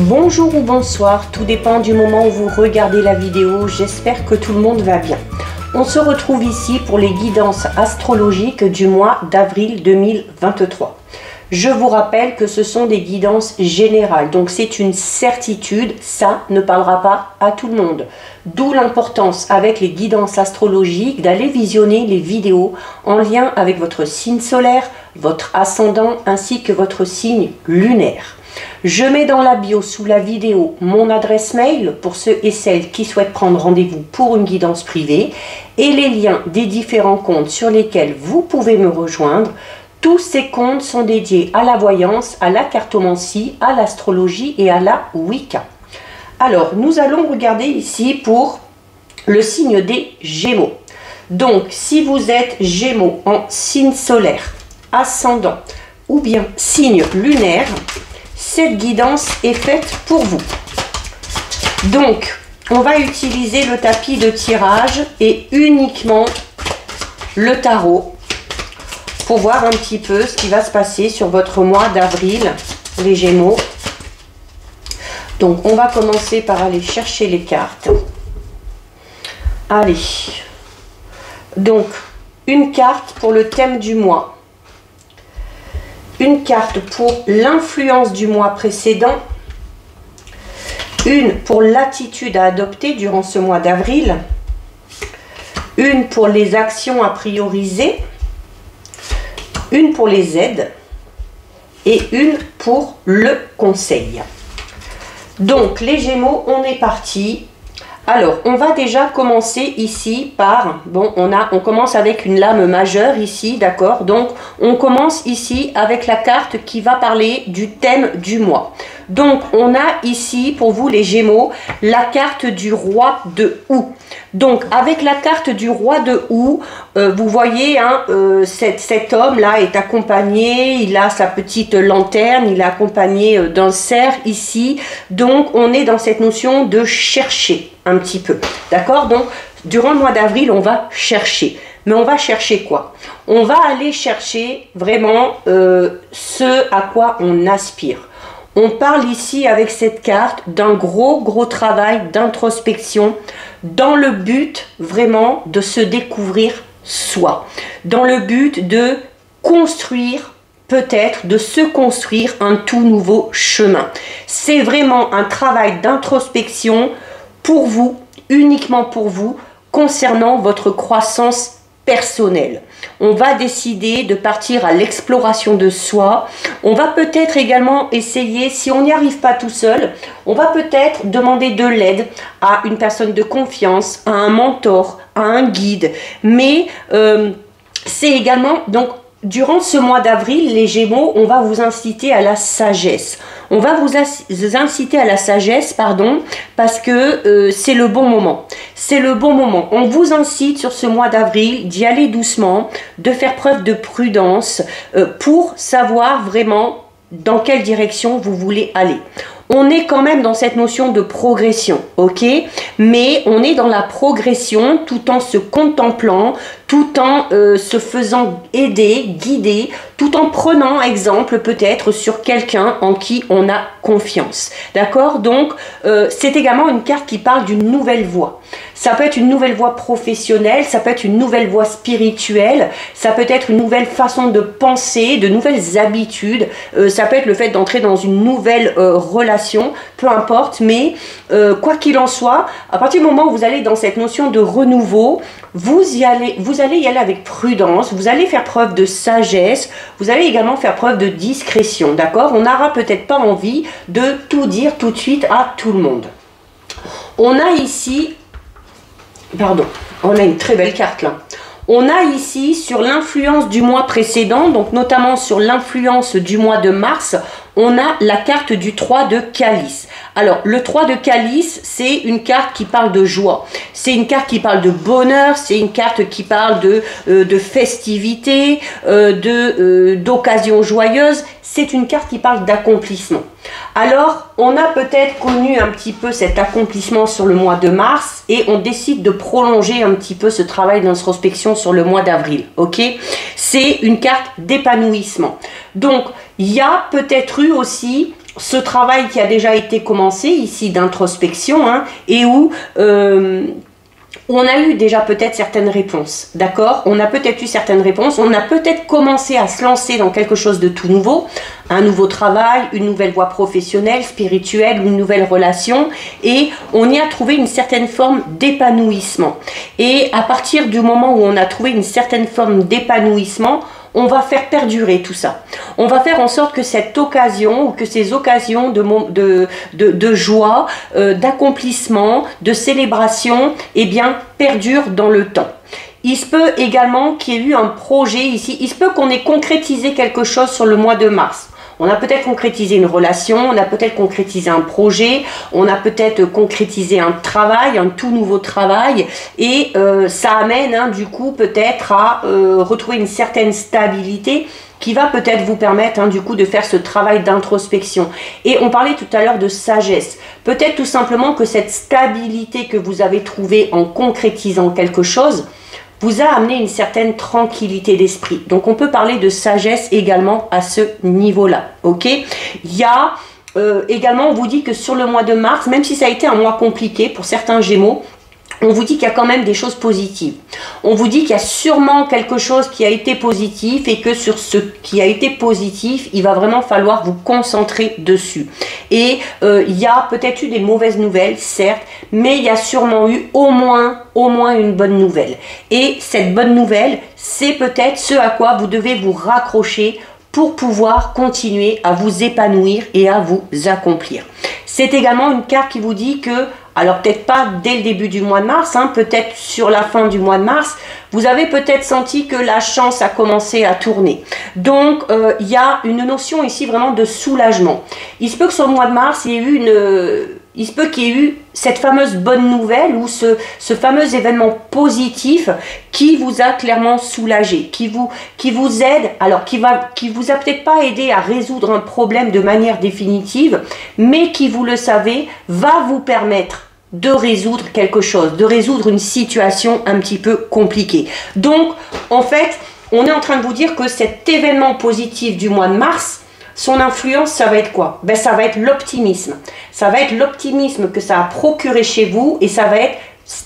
Bonjour ou bonsoir, tout dépend du moment où vous regardez la vidéo, j'espère que tout le monde va bien. On se retrouve ici pour les guidances astrologiques du mois d'avril 2023. Je vous rappelle que ce sont des guidances générales, donc c'est une certitude, ça ne parlera pas à tout le monde. D'où l'importance avec les guidances astrologiques d'aller visionner les vidéos en lien avec votre signe solaire, votre ascendant ainsi que votre signe lunaire. Je mets dans la bio sous la vidéo mon adresse mail pour ceux et celles qui souhaitent prendre rendez-vous pour une guidance privée et les liens des différents comptes sur lesquels vous pouvez me rejoindre. Tous ces comptes sont dédiés à la voyance, à la cartomancie, à l'astrologie et à la Wicca. Alors, nous allons regarder ici pour le signe des Gémeaux. Donc, si vous êtes Gémeaux en signe solaire, ascendant ou bien signe lunaire, cette guidance est faite pour vous. Donc, on va utiliser le tapis de tirage et uniquement le tarot pour voir un petit peu ce qui va se passer sur votre mois d'avril, les Gémeaux. Donc, on va commencer par aller chercher les cartes. Allez. Donc, une carte pour le thème du mois. Une carte pour l'influence du mois précédent. Une pour l'attitude à adopter durant ce mois d'avril. Une pour les actions à prioriser. Une pour les aides. Et une pour le conseil. Donc, les Gémeaux, on est parti. Alors, on va déjà commencer ici par, bon, on commence avec une lame majeure ici, d'accord? Donc, on commence ici avec la carte qui va parler du thème du mois. Donc, on a ici, pour vous les Gémeaux, la carte du roi de Houx. Donc, avec la carte du roi de Houx, vous voyez, hein, cet homme-là est accompagné, il a sa petite lanterne, il est accompagné d'un cerf ici. Donc, on est dans cette notion de chercher un petit peu, d'accord? Donc, durant le mois d'avril, on va chercher. Mais on va chercher quoi? On va aller chercher vraiment ce à quoi on aspire. On parle ici avec cette carte d'un gros travail d'introspection dans le but vraiment de se découvrir soi. Dans le but de construire, peut-être de se construire un tout nouveau chemin. C'est vraiment un travail d'introspection pour vous, uniquement pour vous, concernant votre croissance personnelle. On va décider de partir à l'exploration de soi. On va peut-être également essayer, si on n'y arrive pas tout seul, on va peut-être demander de l'aide à une personne de confiance, à un mentor, à un guide. Mais c'est également, donc, durant ce mois d'avril, les Gémeaux, on va vous inciter à la sagesse. On va vous inciter à la sagesse, pardon, parce que c'est le bon moment. C'est le bon moment. On vous incite sur ce mois d'avril d'y aller doucement, de faire preuve de prudence pour savoir vraiment dans quelle direction vous voulez aller. On est quand même dans cette notion de progression, ok? Mais on est dans la progression tout en se contemplant, tout en se faisant aider, guider, tout en prenant exemple peut-être sur quelqu'un en qui on a confiance. D'accord? Donc, c'est également une carte qui parle d'une nouvelle voie. Ça peut être une nouvelle voie professionnelle, ça peut être une nouvelle voie spirituelle, ça peut être une nouvelle façon de penser, de nouvelles habitudes, ça peut être le fait d'entrer dans une nouvelle relation, peu importe, mais quoi qu'il en soit, à partir du moment où vous allez dans cette notion de renouveau, vous allez y aller avec prudence, vous allez faire preuve de sagesse, vous allez également faire preuve de discrétion, d'accord? On n'aura peut-être pas envie de tout dire tout de suite à tout le monde. On a ici, pardon, on a une très belle carte là. On a ici sur l'influence du mois précédent, donc notamment sur l'influence du mois de mars, on a la carte du 3 de calice. Alors, le 3 de calice, c'est une carte qui parle de joie. C'est une carte qui parle de bonheur, c'est une carte qui parle de festivité, d'occasions joyeuses. C'est une carte qui parle d'accomplissement. Alors, on a peut-être connu un petit peu cet accomplissement sur le mois de mars et on décide de prolonger un petit peu ce travail d'introspection sur le mois d'avril, ok? C'est une carte d'épanouissement. Donc, il y a peut-être eu aussi ce travail qui a déjà été commencé ici d'introspection, hein, et où on a eu déjà peut-être certaines réponses, d'accord? On a peut-être eu certaines réponses, on a peut-être commencé à se lancer dans quelque chose de tout nouveau, un nouveau travail, une nouvelle voie professionnelle, spirituelle, une nouvelle relation, et on y a trouvé une certaine forme d'épanouissement. Et à partir du moment où on a trouvé une certaine forme d'épanouissement, on va faire perdurer tout ça. On va faire en sorte que cette occasion ou que ces occasions de joie, d'accomplissement, de célébration, eh bien, perdurent dans le temps. Il se peut également qu'il y ait eu un projet ici. Il se peut qu'on ait concrétisé quelque chose sur le mois de mars. On a peut-être concrétisé une relation, on a peut-être concrétisé un projet, on a peut-être concrétisé un travail, un tout nouveau travail, et ça amène hein, du coup peut-être à retrouver une certaine stabilité qui va peut-être vous permettre hein, du coup de faire ce travail d'introspection. Et on parlait tout à l'heure de sagesse. Peut-être tout simplement que cette stabilité que vous avez trouvée en concrétisant quelque chose vous a amené une certaine tranquillité d'esprit. Donc on peut parler de sagesse également à ce niveau-là. Ok. Il y a également, on vous dit que sur le mois de mars, même si ça a été un mois compliqué pour certains Gémeaux, on vous dit qu'il y a quand même des choses positives. On vous dit qu'il y a sûrement quelque chose qui a été positif et que sur ce qui a été positif, il va vraiment falloir vous concentrer dessus. Et il y a peut-être eu des mauvaises nouvelles, certes, mais il y a sûrement eu au moins une bonne nouvelle. Et cette bonne nouvelle, c'est peut-être ce à quoi vous devez vous raccrocher pour pouvoir continuer à vous épanouir et à vous accomplir. C'est également une carte qui vous dit que, alors peut-être pas dès le début du mois de mars, hein, peut-être sur la fin du mois de mars, vous avez peut-être senti que la chance a commencé à tourner. Donc il y a une notion ici vraiment de soulagement. Il se peut que sur le mois de mars, il y ait eu il se peut qu'il y ait eu cette fameuse bonne nouvelle ou ce fameux événement positif qui vous a clairement soulagé, qui vous aide, alors qui vous a peut-être pas aidé à résoudre un problème de manière définitive, mais qui, vous le savez, va vous permettre de résoudre quelque chose, de résoudre une situation un petit peu compliquée. Donc, en fait, on est en train de vous dire que cet événement positif du mois de mars, son influence, ça va être quoi? Ben, ça va être l'optimisme. Ça va être l'optimisme que ça a procuré chez vous et ça va être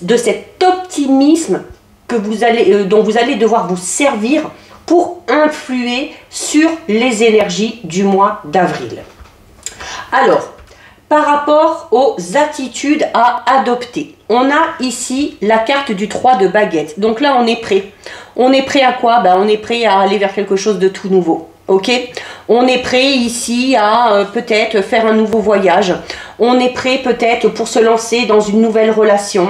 de cet optimisme que dont vous allez devoir vous servir pour influer sur les énergies du mois d'avril. Alors, par rapport aux attitudes à adopter, on a ici la carte du 3 de baguette. Donc là, on est prêt. On est prêt à quoi? Ben, on est prêt à aller vers quelque chose de tout nouveau. Ok, on est prêt ici à peut-être faire un nouveau voyage. On est prêt peut-être pour se lancer dans une nouvelle relation.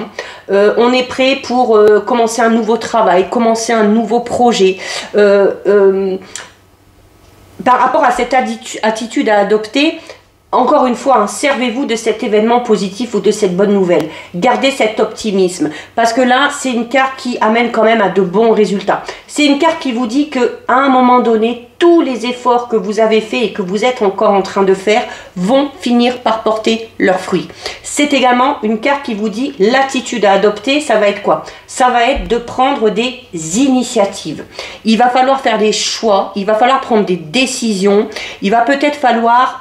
On est prêt pour commencer un nouveau travail, commencer un nouveau projet. Par rapport à cette attitude à adopter, encore une fois, hein, servez-vous de cet événement positif ou de cette bonne nouvelle. Gardez cet optimisme. Parce que là, c'est une carte qui amène quand même à de bons résultats. C'est une carte qui vous dit qu'à un moment donné, tous les efforts que vous avez faits et que vous êtes encore en train de faire vont finir par porter leurs fruits. C'est également une carte qui vous dit l'attitude à adopter, ça va être quoi? Ça va être de prendre des initiatives. Il va falloir faire des choix, il va falloir prendre des décisions, il va peut-être falloir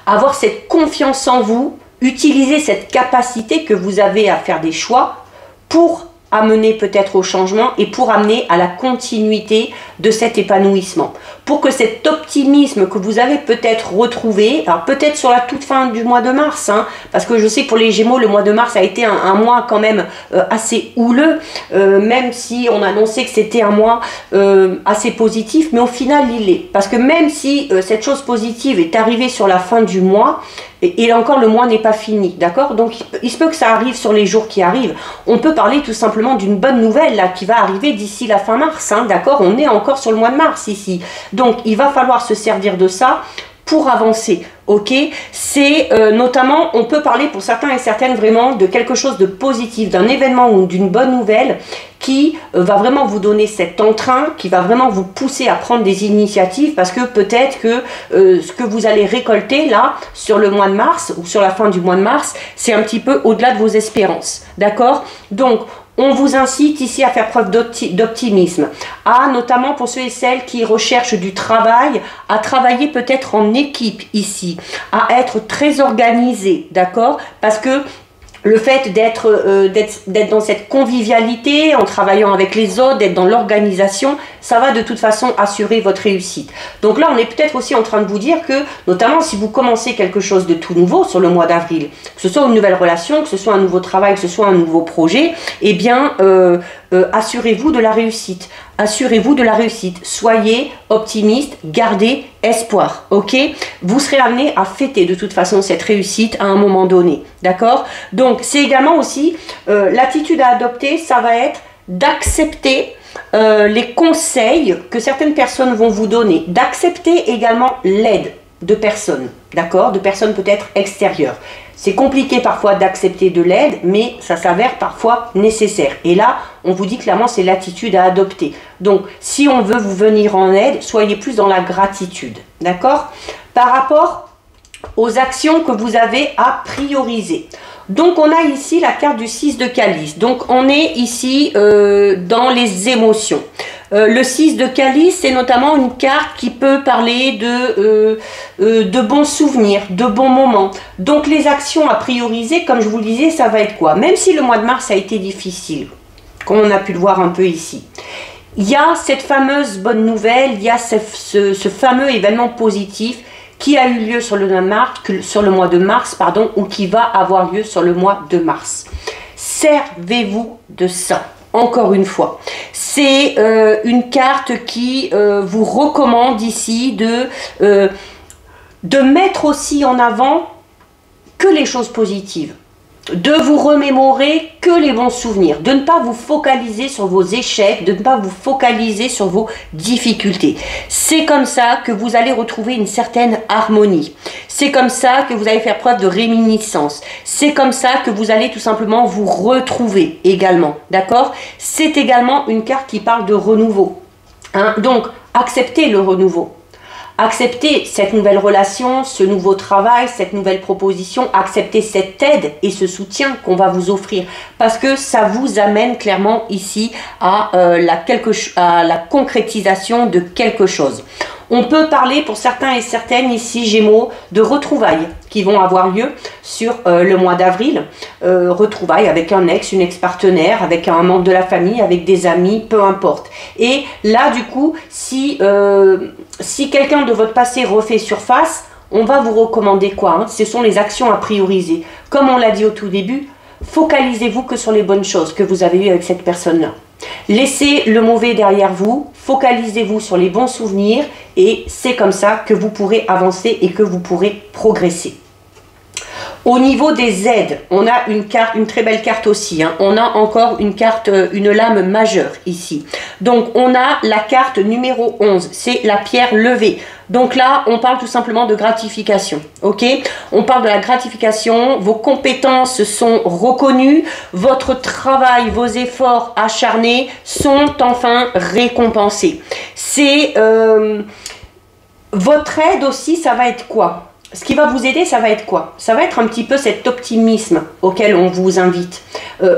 avoir cette confiance en vous, utiliser cette capacité que vous avez à faire des choix pour amener peut-être au changement et pour amener à la continuité de cet épanouissement. Pour que cet optimisme que vous avez peut-être retrouvé, alors peut-être sur la toute fin du mois de mars, hein, parce que je sais que pour les Gémeaux, le mois de mars a été un mois quand même assez houleux, même si on annonçait que c'était un mois assez positif, mais au final il est. Parce que même si cette chose positive est arrivée sur la fin du mois, et encore le mois n'est pas fini, d'accord? Donc il se peut que ça arrive sur les jours qui arrivent. On peut parler tout simplement d'une bonne nouvelle là qui va arriver d'ici la fin mars, hein, d'accord? On est encore sur le mois de mars ici. Donc il va falloir se servir de ça pour avancer, ok? C'est notamment, on peut parler pour certains et certaines vraiment de quelque chose de positif, d'un événement ou d'une bonne nouvelle qui va vraiment vous donner cet entrain, qui va vraiment vous pousser à prendre des initiatives parce que peut-être que ce que vous allez récolter là sur le mois de mars ou sur la fin du mois de mars, c'est un petit peu au-delà de vos espérances, d'accord? Donc On vous incite ici à faire preuve d'optimisme, à notamment pour ceux et celles qui recherchent du travail, à travailler peut-être en équipe ici, à être très organisé, d'accord? Parce que le fait d'être dans cette convivialité, en travaillant avec les autres, d'être dans l'organisation, ça va de toute façon assurer votre réussite. Donc là, on est peut-être aussi en train de vous dire que, notamment si vous commencez quelque chose de tout nouveau sur le mois d'avril, que ce soit une nouvelle relation, que ce soit un nouveau travail, que ce soit un nouveau projet, eh bien, assurez-vous de la réussite. Assurez-vous de la réussite. Soyez optimiste, gardez espoir, ok? Vous serez amené à fêter de toute façon cette réussite à un moment donné, d'accord? Donc, c'est également aussi l'attitude à adopter, ça va être d'accepter les conseils que certaines personnes vont vous donner, d'accepter également l'aide de personnes, d'accord? De personnes peut-être extérieures. C'est compliqué parfois d'accepter de l'aide, mais ça s'avère parfois nécessaire. Et là, on vous dit clairement, c'est l'attitude à adopter. Donc, si on veut vous venir en aide, soyez plus dans la gratitude, d'accord? Par rapport aux actions que vous avez à prioriser. Donc, on a ici la carte du 6 de calice. Donc, on est ici dans les émotions. Le 6 de calice, c'est notamment une carte qui peut parler de bons souvenirs, de bons moments. Donc, les actions à prioriser, comme je vous le disais, ça va être quoi? Même si le mois de mars a été difficile, comme on a pu le voir un peu ici, il y a cette fameuse bonne nouvelle, il y a ce fameux événement positif qui a eu lieu sur le mois de mars, pardon, ou qui va avoir lieu sur le mois de mars. Servez-vous de ça. Encore une fois, c'est une carte qui vous recommande ici de mettre aussi en avant que les choses positives, de vous remémorer que les bons souvenirs, de ne pas vous focaliser sur vos échecs, de ne pas vous focaliser sur vos difficultés. C'est comme ça que vous allez retrouver une certaine harmonie. C'est comme ça que vous allez faire preuve de réminiscence. C'est comme ça que vous allez tout simplement vous retrouver également. D'accord? C'est également une carte qui parle de renouveau. Hein? Donc, acceptez le renouveau. Acceptez cette nouvelle relation, ce nouveau travail, cette nouvelle proposition, acceptez cette aide et ce soutien qu'on va vous offrir parce que ça vous amène clairement ici à la concrétisation de quelque chose. On peut parler pour certains et certaines ici Gémeaux de retrouvailles qui vont avoir lieu sur le mois d'avril. Retrouvailles avec un ex, une ex-partenaire, avec un membre de la famille, avec des amis, peu importe. Et là du coup, si quelqu'un de votre passé refait surface, on va vous recommander quoi, hein? Ce sont les actions à prioriser. Comme on l'a dit au tout début, focalisez-vous que sur les bonnes choses que vous avez eues avec cette personne-là. Laissez le mauvais derrière vous, focalisez-vous sur les bons souvenirs et c'est comme ça que vous pourrez avancer et que vous pourrez progresser. Au niveau des aides, on a une très belle carte aussi. Hein. On a encore une carte, une lame majeure ici. Donc, on a la carte numéro 11, c'est la pierre levée. Donc là, on parle tout simplement de gratification. Ok? On parle de la gratification, vos compétences sont reconnues, votre travail, vos efforts acharnés sont enfin récompensés. C'est votre aide aussi, ça va être quoi? Ce qui va vous aider, ça va être quoi? Ça va être un petit peu cet optimisme auquel on vous invite.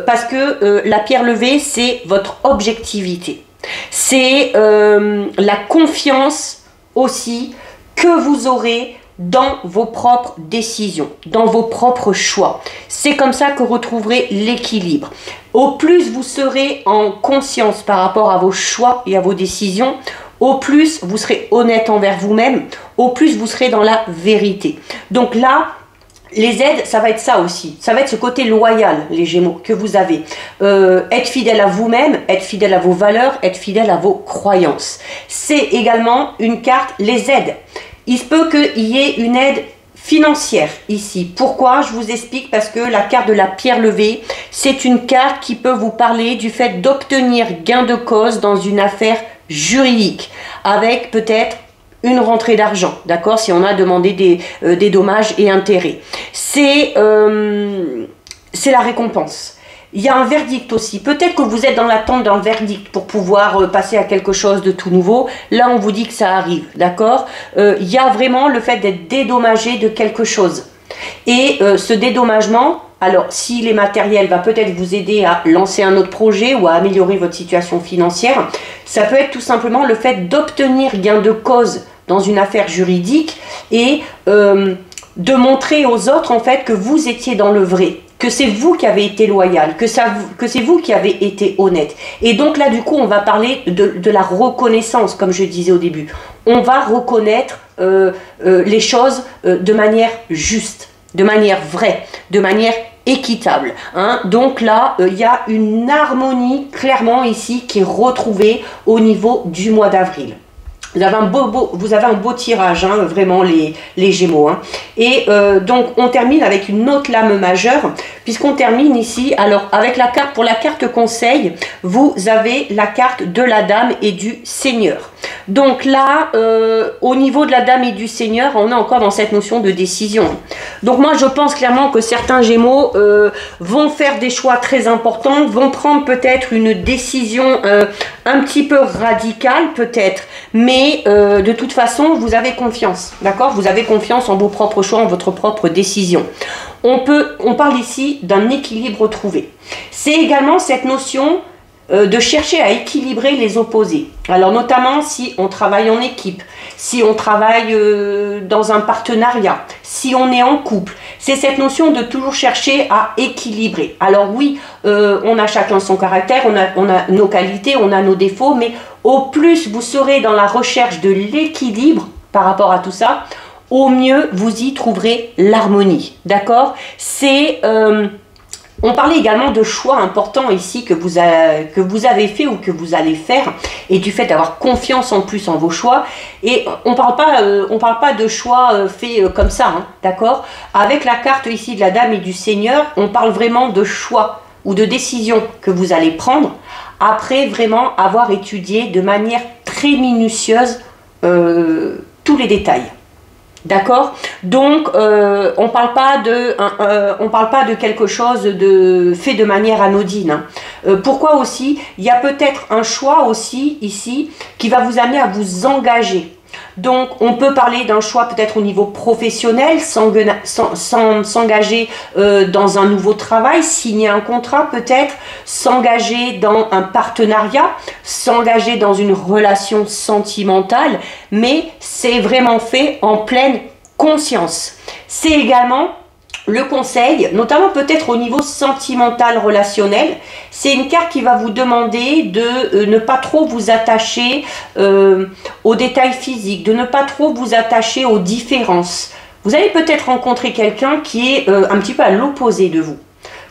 Parce que la pierre levée, c'est votre objectivité. C'est la confiance aussi que vous aurez dans vos propres décisions, dans vos propres choix. C'est comme ça que vous retrouverez l'équilibre. Au plus vous serez en conscience par rapport à vos choix et à vos décisions, au plus vous serez honnête envers vous-même, au plus vous serez dans la vérité. Donc là, les aides, ça va être ça aussi. Ça va être ce côté loyal, les Gémeaux, que vous avez. Être fidèle à vous-même, être fidèle à vos valeurs, être fidèle à vos croyances. C'est également une carte, les aides. Il se peut qu'il y ait une aide financière ici. Pourquoi? Je vous explique parce que la carte de la pierre levée, c'est une carte qui peut vous parler du fait d'obtenir gain de cause dans une affaire juridique, avec peut-être une rentrée d'argent, d'accord, si on a demandé des dommages et intérêts. C'est la récompense. Il y a un verdict aussi. Peut-être que vous êtes dans l'attente d'un verdict pour pouvoir passer à quelque chose de tout nouveau. Là, on vous dit que ça arrive, d'accord. Il y a vraiment le fait d'être dédommagé de quelque chose. Et ce dédommagement, Alors, s'il est matériel, va peut-être vous aider à lancer un autre projet ou à améliorer votre situation financière. Ça peut être tout simplement le fait d'obtenir gain de cause dans une affaire juridique et de montrer aux autres en fait que vous étiez dans le vrai, que c'est vous qui avez été loyal, que c'est vous qui avez été honnête. Et donc là, du coup, on va parler de la reconnaissance, comme je disais au début. On va reconnaître les choses de manière juste, de manière vraie, de manière équitable. Hein. Donc là, il y a une harmonie clairement ici qui est retrouvée au niveau du mois d'avril. Vous avez un beau tirage, hein, vraiment les Gémeaux. Hein. Et donc on termine avec une autre lame majeure, puisqu'on termine ici, alors avec la carte, pour la carte conseil, vous avez la carte de la dame et du seigneur. Donc là, au niveau de la dame et du seigneur, on est encore dans cette notion de décision. Donc moi je pense clairement que certains Gémeaux vont faire des choix très importants, vont prendre peut-être une décision un petit peu radicale peut-être, mais de toute façon vous avez confiance, d'accord? Vous avez confiance en vos propres choix, en votre propre décision. On parle ici d'un équilibre trouvé. C'est également cette notion de chercher à équilibrer les opposés. Alors notamment si on travaille en équipe, si on travaille dans un partenariat, si on est en couple. C'est cette notion de toujours chercher à équilibrer. Alors oui, on a chacun son caractère, on a nos qualités, on a nos défauts, mais au plus vous serez dans la recherche de l'équilibre par rapport à tout ça, au mieux vous y trouverez l'harmonie. D'accord? C'est... on parlait également de choix importants ici que vous avez fait ou que vous allez faire, et du fait d'avoir confiance en plus en vos choix. Et on parle pas de choix faits comme ça, hein, d'accord? Avec la carte ici de la dame et du seigneur, on parle vraiment de choix ou de décision que vous allez prendre après vraiment avoir étudié de manière très minutieuse tous les détails. D'accord? Donc, on parle pas de quelque chose de fait de manière anodine. Hein. Pourquoi aussi? Il y a peut-être un choix aussi ici qui va vous amener à vous engager. Donc, on peut parler d'un choix peut-être au niveau professionnel, s'engager dans un nouveau travail, signer un contrat peut-être, s'engager dans un partenariat, s'engager dans une relation sentimentale, mais c'est vraiment fait en pleine conscience. C'est également le conseil, notamment peut-être au niveau sentimental relationnel, c'est une carte qui va vous demander de ne pas trop vous attacher aux détails physiques, de ne pas trop vous attacher aux différences. Vous allez peut-être rencontrer quelqu'un qui est un petit peu à l'opposé de vous.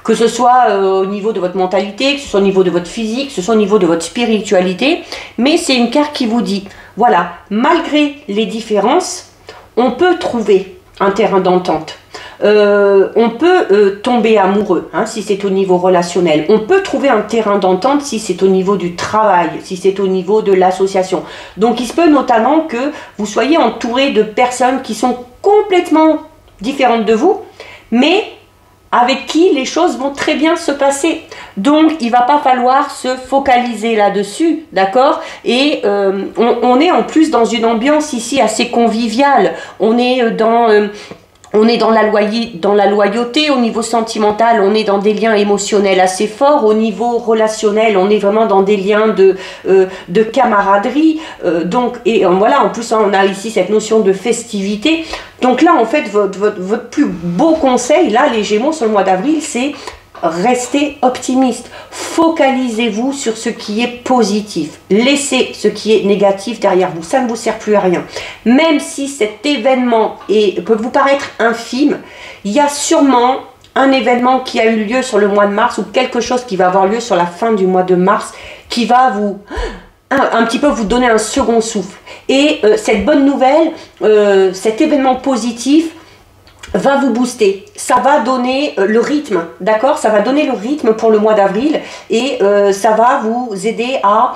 Que ce soit au niveau de votre mentalité, que ce soit au niveau de votre physique, que ce soit au niveau de votre spiritualité, mais c'est une carte qui vous dit, voilà, malgré les différences, on peut trouver un terrain d'entente. On peut tomber amoureux, hein, si c'est au niveau relationnel. On peut trouver un terrain d'entente si c'est au niveau du travail, si c'est au niveau de l'association. Donc il se peut notamment que vous soyez entouré de personnes qui sont complètement différentes de vous, mais avec qui les choses vont très bien se passer. Donc il ne va pas falloir se focaliser là-dessus, d'accord? Et on est en plus dans une ambiance ici assez conviviale. On est dans la loyauté, au niveau sentimental, on est dans des liens émotionnels assez forts, au niveau relationnel, on est vraiment dans des liens de camaraderie, voilà, en plus on a ici cette notion de festivité. Donc là, en fait, votre plus beau conseil, là, les Gémeaux, sur le mois d'avril, c'est restez optimiste, focalisez-vous sur ce qui est positif, laissez ce qui est négatif derrière vous, ça ne vous sert plus à rien. Même si cet événement peut vous paraître infime, il y a sûrement un événement qui a eu lieu sur le mois de mars ou quelque chose qui va avoir lieu sur la fin du mois de mars qui va vous un petit peu vous donner un second souffle. Et cette bonne nouvelle, cet événement positif va vous booster, ça va donner le rythme, d'accord? Ça va donner le rythme pour le mois d'avril et ça va vous aider à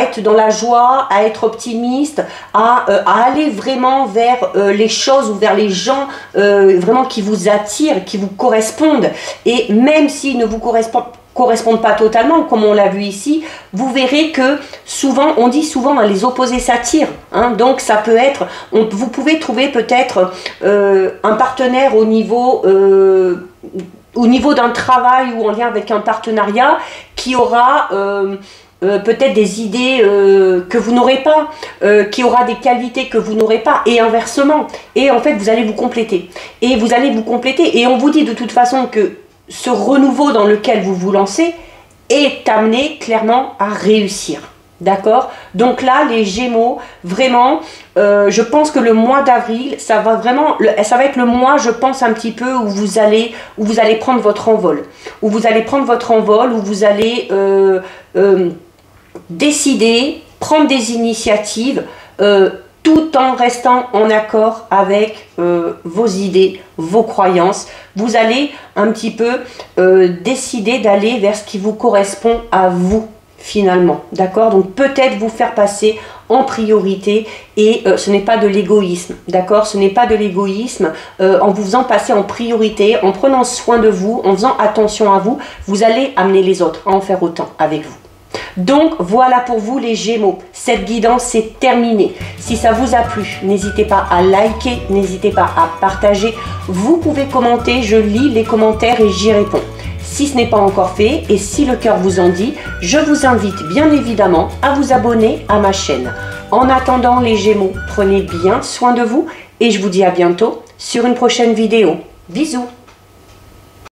être dans la joie, à être optimiste, à aller vraiment vers les choses ou vers les gens vraiment qui vous attirent, qui vous correspondent. Et même s'ils ne vous correspondent pas totalement, comme on l'a vu ici, vous verrez que souvent, on dit souvent, hein, les opposés s'attirent, hein, donc ça peut être, vous pouvez trouver peut-être un partenaire au niveau au niveau d'un travail ou en lien avec un partenariat qui aura peut-être des idées que vous n'aurez pas, qui aura des qualités que vous n'aurez pas, et inversement. Et en fait, vous allez vous compléter. Et vous allez vous compléter. Et on vous dit de toute façon que ce renouveau dans lequel vous vous lancez est amené clairement à réussir. D'accord? Donc là, les Gémeaux, vraiment, je pense que le mois d'avril, ça va être le mois, je pense, un petit peu où vous allez prendre votre envol. Où vous allez prendre votre envol, où vous allez décider, prendre des initiatives, tout en restant en accord avec vos idées, vos croyances. Vous allez un petit peu décider d'aller vers ce qui vous correspond à vous, finalement. D'accord? Donc peut-être vous faire passer en priorité, et ce n'est pas de l'égoïsme. D'accord? Ce n'est pas de l'égoïsme. En vous faisant passer en priorité, en prenant soin de vous, en faisant attention à vous, vous allez amener les autres à en faire autant avec vous. Donc voilà pour vous les Gémeaux, cette guidance est terminée. Si ça vous a plu, n'hésitez pas à liker, n'hésitez pas à partager. Vous pouvez commenter, je lis les commentaires et j'y réponds. Si ce n'est pas encore fait et si le cœur vous en dit, je vous invite bien évidemment à vous abonner à ma chaîne. En attendant les Gémeaux, prenez bien soin de vous et je vous dis à bientôt sur une prochaine vidéo. Bisous!